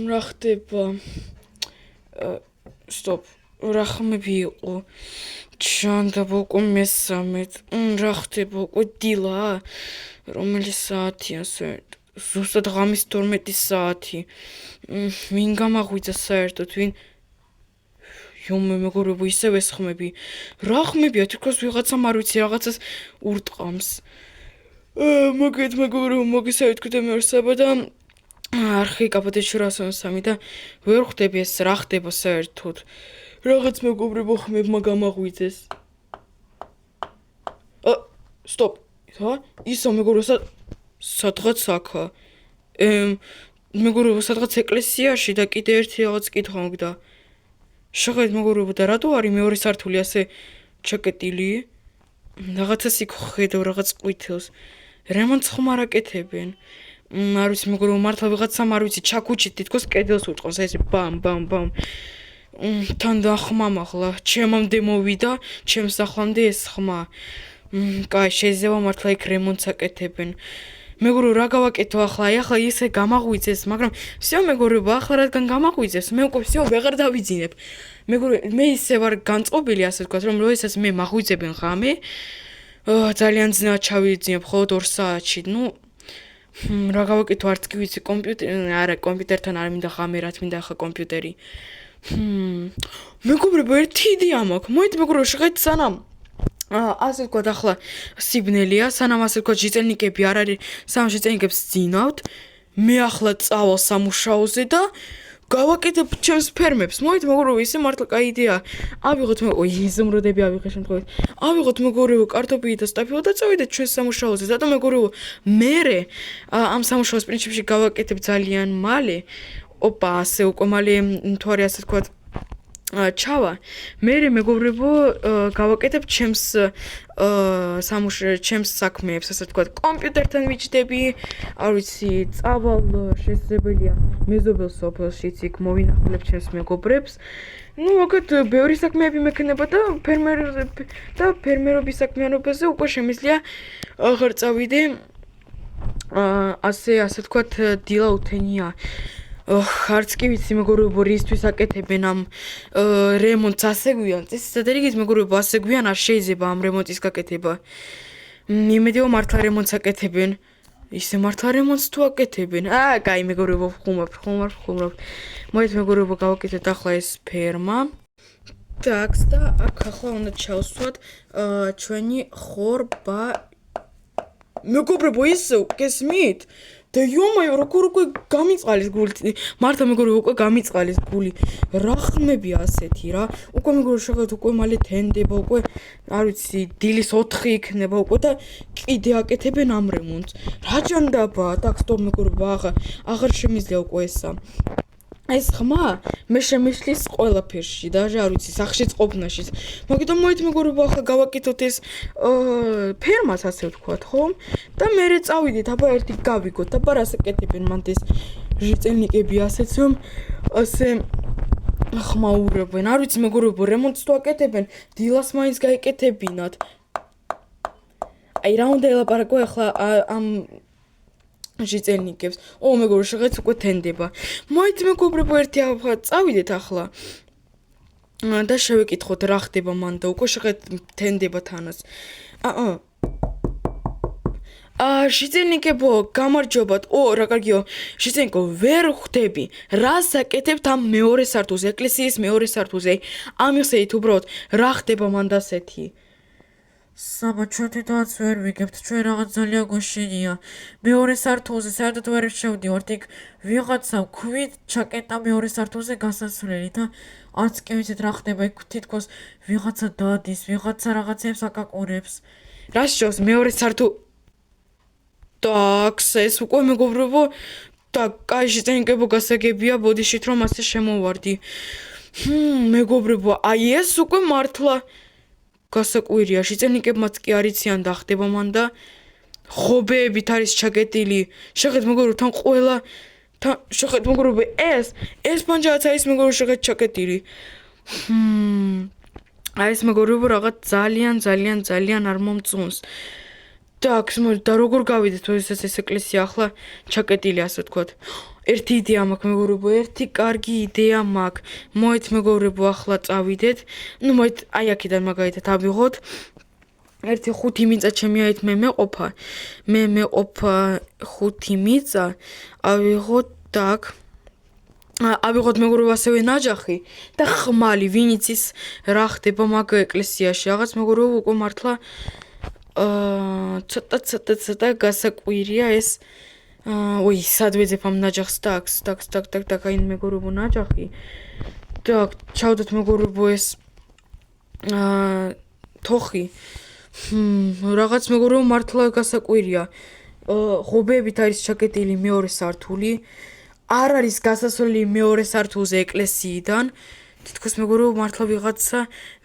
რა ხდება? Stop. რა ხმები იყო? ჩანდა უკვე მესამედ. რა ხდება? უკვე დილა? რომელი საათია საერთოდ? ზუსტად ღამის 12 საათი. ვინ გამაღვიძა საერთოდ? ვინ? იომე მეგობრებო, ისევ ეს ხმები. რა ხმებია? თვითონ ვიღაცამ არ ვიცი, რაღაცას ურტყამს. მოგეთ მეგობრებო, მოგესალმებით მეორსება და არხი კაპოტეჩურასონ სამი და ვერ ხვდები ეს რა ხდება საერთოდ. რაღაც მეგობრებო ხმებმა გამაღვიძეს. Stop. რა? ისო მეგობრებო, სადღაც აქა. მეგობრებო, სადღაც ეკლესიაში და კიდე ერთი რაღაც კითხვა მგდა. შეგეთ მეგობრებო და რატო არის მეორე სართული ასე ჩაკეტილი? რაღაცას იქ ხედავ რაღაც ყვითელს. რემონტს ხომ არ აკეთებენ? არ ვიცი მეგობრებო, მართლა ვიღაცამ არ ვიცი, ჩაქუჩით თითქოს კედელს ურტყავს, ესე ბამ ბამ ბამ. თან დახმა მაღლა, ჩემამდე მოვიდა, ჩემს ახლამდე ეს ხმა. კაი, შეიძლება მართლა იქ რემონტს აკეთებენ. მეგობრებო, რა გავაკეთო ახლა? ახლა ისე გამაღვიძეს, მაგრამ всё მეგობრებო, ახლა რადგან გამაღვიძეს, მე უკვე всё ვეღარ დავიძინებ. მეგობრებო, მე ისე ვარ განწყობილი, ასე ვთქვათ, რომ როდესაც მე მაღვიძებენ ღამე, ძალიან ძნელად ჩავიძინებ, მხოლოდ 2 საათში. რა გავაკეთო, არც კი ვიცი, არა, კომპიუტერთან არ მინდა ღამე, რაც მინდა ახლა კომპიუტერი. მეგობრებო, ერთი იდეა მაქვს. მოიეთ მეგობრებო, შეგეთ სანამ ასე ვთქვათ, ახლა სიბნელია, სანამ ასე ვთქვათ, ჟიწელნიკები არ არის, სანამ ჟიწელნიკებს ძინავთ, მე ახლა წავალ სამუშაოზე და გავაკეთებ ჩემს ფერმებს. მოიეთ მეგობრებო, ისე მართლა კაი იდეაა. ავიღოთ იზუმრუდები ავიღე შემთხვევით. ავიღოთ მეგობრებო, კარტოფილი და სტაფილო და წავიდეთ ჩვენ სამუშაოზე. ზატო მეგობრებო, მე ამ სამუშაოს პრინციპში გავაკეთებ ძალიან მალე. ოპა, ასე უკვე მალე მთვარე ასე ვთქვათ ჩავა. მე მეგობრებო, გავაკეთებ ჩემს საქმეებს, ასე ვთქვათ, კომპიუტერთან ვიჯდები, არ ვიცი, წავალ შესაძლებელია მეზობელ სოფელშიც იქ მოვინახულებ ჩემს მეგობრებს. აქეთ ბევრი საქმეები მექნება და ფერმერობის საქმიანობაზე უკვე შემიძლია აღარ წავიდე. ასე ვთქვათ, დილა უთენია. არც კი ვიცი მეგობრებო, რისთვის აკეთებენ ამ რემონტს ასე გვიან. წესდადერიგის მეგობრებო, ასე გვიან არ შეიძლება ამ რემონტის გაკეთება. იმედია მართლა რემონტს აკეთებენ. ისე მართლა რემონტს თუ აკეთებენ. კაი მეგობრებო, ხუმრობ. მოიეთ მეგობრებო, გავაკეთეთ ახლა ეს ფერმა. ტაქს და აქ ახლა უნდა ჩავსვათ ჩვენი ხორბა. მეგობრებო, ისე გესმით? და იომაიო, როგორ უკვე გამიწყალის გული. მართლა მეგობრებო, უკვე გამიწყალის გული. რა ხმებია ასეთი რა? უკვე მეგობრებო, შეგეთ უკვე მალე თენდება, უკვე არ ვიცი, დილის 4 იქნება უკვე და კიდე აკეთებენ ამ რემონტს. რა ჭანდაბაა? так, სტოპ მეგობრებო, აღარ შემიძლია უკვე ესა. ეს ხმა მე შემიშლის ყველაფერში და არ ვიცი, სახშიც ყოფნაშიც. მაგიტომ მოით მეგობრებო, ახლა გავაკეთოთ ეს ფერმას ასე ვთქვათ, ხო? და მე წავიდეთ, აბა ერთი გავიგოთ, აბა რას აკეთებენ მანდ ეს ჟიწელნიკები ასეც რომ ასე ხმაურებენ. არ ვიცი მეგობრებო, რემონტს თუ აკეთებენ, დილას მაინც გაიკეთებინათ. აი რა უნდა ელაპარაკო ახლა ამ ჟიწელნიკებს. მეგობრებო, შეგეთ უკვე თენდება. მოით მეგობრებო, ერთი წავიდეთ ახლა. და შევეკითხოთ რა ხდება მან და უკვე შეგეთ თენდება თანას. ჟიწელნიკებო, გამარჯობათ. რა კარგიო. ჟიწელნიკო, ვერ ხვდები. რას აკეთებთ ამ მეორე სართულზე, ეკლესიის მეორე სართულზე? ამიხსენით უბრალოდ, რა ხდება მან და ასეთი? საბა, ჩვენ თვითონაც ვერ ვიგებთ, ჩვენ რაღაც ძალიან გვაშენია. მეორე სართულზე საერთოდ ვერ შევდივართ, იქ ვიღაცამ ქვით ჩაკეტა მეორე სართულზე გასასვლელი და არც კი ვიცით რა ხდება, იქ თითქოს ვიღაცა დადის, ვიღაცა რაღაცებს აკაკურებს. რა შეოს მეორე სართულ? ტაქს, ეს უკვე მეგობრებო, და კაი ჟიწელნიკებო, გასაგებია, ბოდიშით რომ ასე შემოვარდი. მეგობრებო, აი ეს უკვე მართლა გასაკვირია, ჟიწელნიკებმაც კი არ იციან და ხდება მან და ხობეებით არის ჩაკეტილი. შეგეთ მეგობრებო, თან ყველა შეგეთ მეგობრებო, ეს პანჯარაც არის მეგობრებო, შეგეთ ჩაკეტილი. აი ეს მეგობრებო რაღაც ძალიან არ მომწონს. Так, смотри, და როგორ გავიდეთ, როდესაც ეს ეკლესია ახლა ჩაკეტილი, ასე ვთქვათ. ერთი იდეა მაქვს, მეგობრებო, ერთი კარგი იდეა მაქვს. მოით მეგობრებო, ახლა წავიდეთ. ნუ მოით აი აქედან მაგალითად ავიღოთ. ერთი 5 მიწა ჩემი აით მე მეყოფა. მე მეყოფა 5 მიწა. ავიღოთ так. ავიღოთ მეგობრებო ასევე ნაჯახი და ხმალი, ვინც ის რა ხდება მაგ ეკლესიაში. რაღაც მეგობრებო უკვე მართლა ცოტა გასაკვირია ეს. ой, სად ვეძებ ამ ნაჯახს? так, აი მეგობრებო ნაჯახი. так, ჩავდეთ მეგობრებო ეს თოხი. რაღაც მეგობრებო მართლა გასაკვირია. ღობეებით არის ჩაკეტილი მეორე სართული. არ არის გასასვლელი მეორე სართულზე ეკლესიიდან. თითქოს მეგობრებო მართლა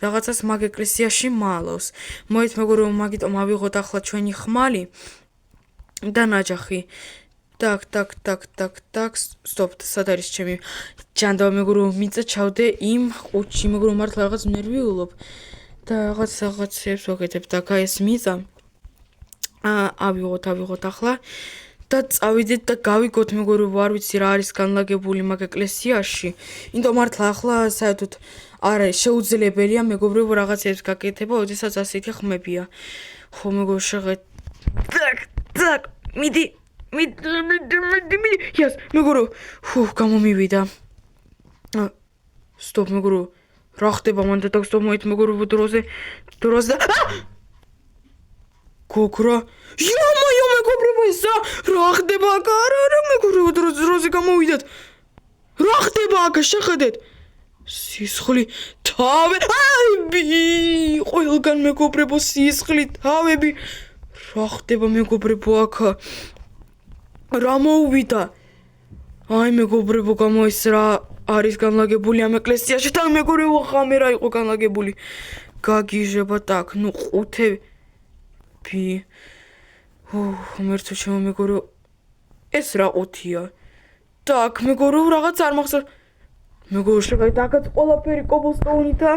რაღაცას მაგ ეკლესიაში მალავს. მოით მეგობრებო მაგიტომ ავიღოთ ახლა ჩვენი ხმალი და ნაჯახი. так, stop, სად არის ჩემი ჯანდავა მეგობრებო მიწა ჩავდე იმ ყუთში მეგობრებო მართლა რაღაც ნერვიულობ და რაღაცებს ვაკეთებ და ეს მიწა ავიღოთ ახლა და წავიდეთ და გავიგოთ მეგობრებო არ ვიცი რა არის განლაგებული მაგ ეკლესიაში. იმიტომ მართლა ახლა საერთოდ არ არის შეუძლებელია მეგობრებო რაღაცებს გაკეთება, ოდესაც ასეთი ხმებია. ხო მეგობრებო შეღეთ. так, მიდი. Yes, მეგობრებო. გამომივიდა. Stop მეგობრებო. რა ხდება მანდ და stop მოით მეგობრებო დროზე და გოგრა. იო მეგობრებო ესა რა ხდება აქ? არა მეგობრებო დროზე გამოვიდეთ. რა ხდება აქ? შეხედეთ. სისხლი, თავი. ყველგან მეგობრებო სისხლი, თავები. რა ხდება მეგობრებო აქ? რა მოუვიდა? აი მეგობრებო გამოის რა არის განლაგებული ამ ეკლესიაში და მეგობრებო ხამე რა იყო განლაგებული. გაგიჟება так, ნუ ყუთები. მერცო ჩემო მეგობრებო ეს რა ყუთია? так, მეგობრებო რაღაც არ მახსოვს. მეგობრებო შეგაით აქაც ყველაფერი კობლსტოუნითა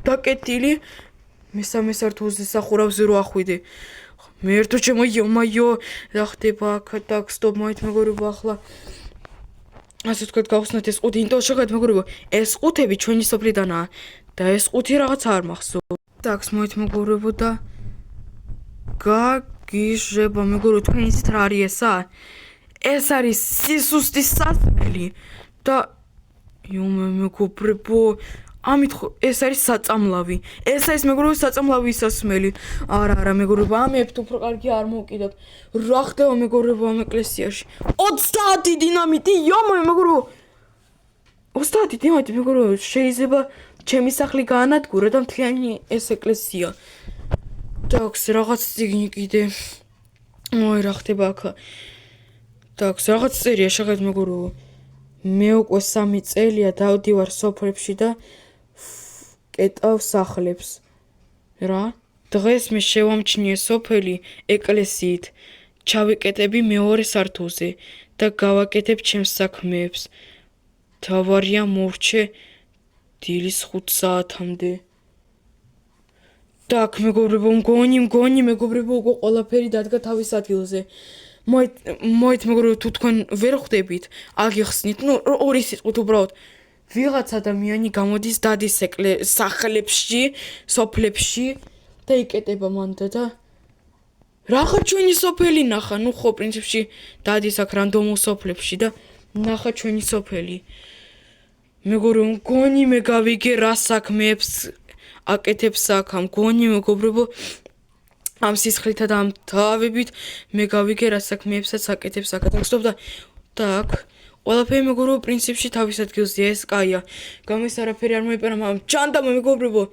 დაკეტილი. მესამე სართულზე სახურავზე რო ახვიდე. მერცო ჩემო იო რა ხდება აქ? так, stop მოით მეგობრებო ახლა ასე ვთქვათ გავხსნათ ეს ყუთი. იმიტომ შეგაით მეგობრებო ეს ყუთები ჩვენი სოფლიდანაა და ეს ყუთი რაღაც არ მახსოვს. так, მოით მეგობრებო და გაგიჟება მეგობრებო თქვენ იცით რა არის ესა? ეს არის სისუსტის სასმელი და მეგობრებო ამით ეს არის საწამლავი. ეს არის მეგობრებო საწამლავის სასმელი. არა მეგობრებო ამებთ უფრო კარგი არ მოვკიდოთ. რა ხდება მეგობრებო ამ ეკლესიაში? 30 დინამიტი მეგობრებო 30 დინამიტი მეგობრებო შეიძლება ჩემი სახლი გაანადგურა და მთლიანი ეს ეკლესია. так, რაღაც წიგნი კიდე. ой, რა ხდება აქ? так, რაღაც წერია შეხედეთ მეგობრებო. მე უკვე 3 წელია დავდივარ სოფლებში და კეტავ სახლებს. რა? დღეს მე შევამჩნიე სოფელი ეკლესიით. ჩავიკეტები მეორე სართულზე და გავაკეთებ ჩემს საქმეებს. თავარია მორჩე დილის 5 საათამდე. так, მეგობრებო მგონი მეგობრებო უკვე ყველაფერი დადგა თავის ადგილზე. მოით მეგობრებო თუ თქვენ ვერ ხვდებით, აგიხსნით, ნუ ორი სიტყვით უბრალოდ ვიღაც ადამიანი გამოდის დადის სახლებში, სოფლებში და იკეტება მანდ და რაღა ჩვენი სოფელი ნახა, ნუ ხო პრინციპში დადის აქ რანდომულ სოფლებში და ნახა ჩვენი სოფელი. მეგობრებო მგონი მე გავიგე რა საქმეებს აკეთებს აქ ამ გონი მეგობრებო ამ სისხლითა და ამ თავებით მე გავიგე რა საქმეებსაც აკეთებს აქ და ხსოვდა так, ყველაფერი მეგობრებო პრინციპში თავის ადგილზეა, ეს კაია. გამის არაფერი არ მოიპარა მაგრამ ჯანდამა მეგობრებო.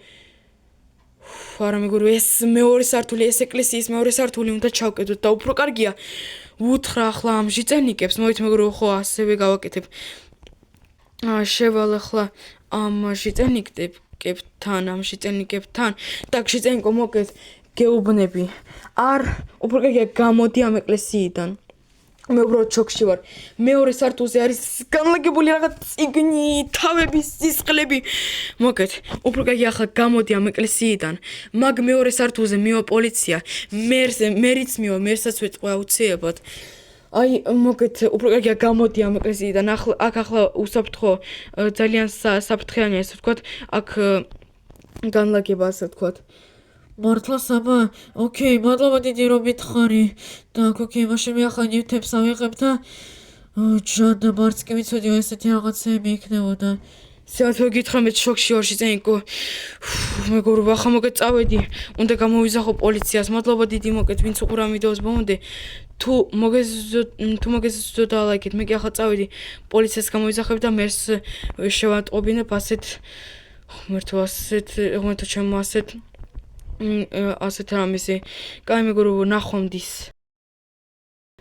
არა მეგობრებო ეს მეორე სართული, ეს ეკლესიის მეორე სართული უნდა ჩავკეტოთ და უფრო კარგია უთხრა ახლა ამ ჟიწენიკებს. მოით მეგობრებო ხო ასევე გავაკეთებ. შევალ ახლა ამ ჟიწენიკებთან так, ჟიწენიკო მოკეთ გეუბნები. არ უფრო კარგია გამოდი ამ ეკლესიიდან. მე უბრალოდ შოქში ვარ. მეორე სართულზე არის განლაგებული რაღაც წიგნი, თავების სისხლები. მოკეთ, უფრო კარგი ახლა გამოდი ამ ეკლესიიდან. მაგ მეორე სართულზე მივა პოლიცია. მერიც მივა, მერსაც ვეწყვა აუცილებლად. აი, მოკეთ, უფრო კარგია გამოდი ამ ეკლესიიდან. აქ ახლა უსაფრთხო ძალიან საფრთხეანია, ასე ვთქვათ. აქ განლაგება, ასე ვთქვათ. მართლა საბა? ოკეი, მადლობა დიდი რომ მითხარი. Так, ოკეი, მაშინ მე ახლა ნივთებს ავიღებ და ჯანა მარც კი ვიცოდი ესეთი რაღაცები იქნებოდა. სიამოვნებო გითხრა მე შოქში ვარ შეგენკო. მეგობრებო, ახლა მოკეთ წავედი. უნდა გამოვიზახო პოლიციას. მადლობა დიდი მოკეთ, ვინც უყურა ვიდეოს ბოლომდე. თუ მოგეზოდოთ ლაიქით, მე კი ახლა წავედი პოლიციას გამოვიზახებ და მერს შევატყობინებ ასეთ ღმერთო ჩემო ასეთ რამეზე. კაი მეგობრებო, ნახვამდის.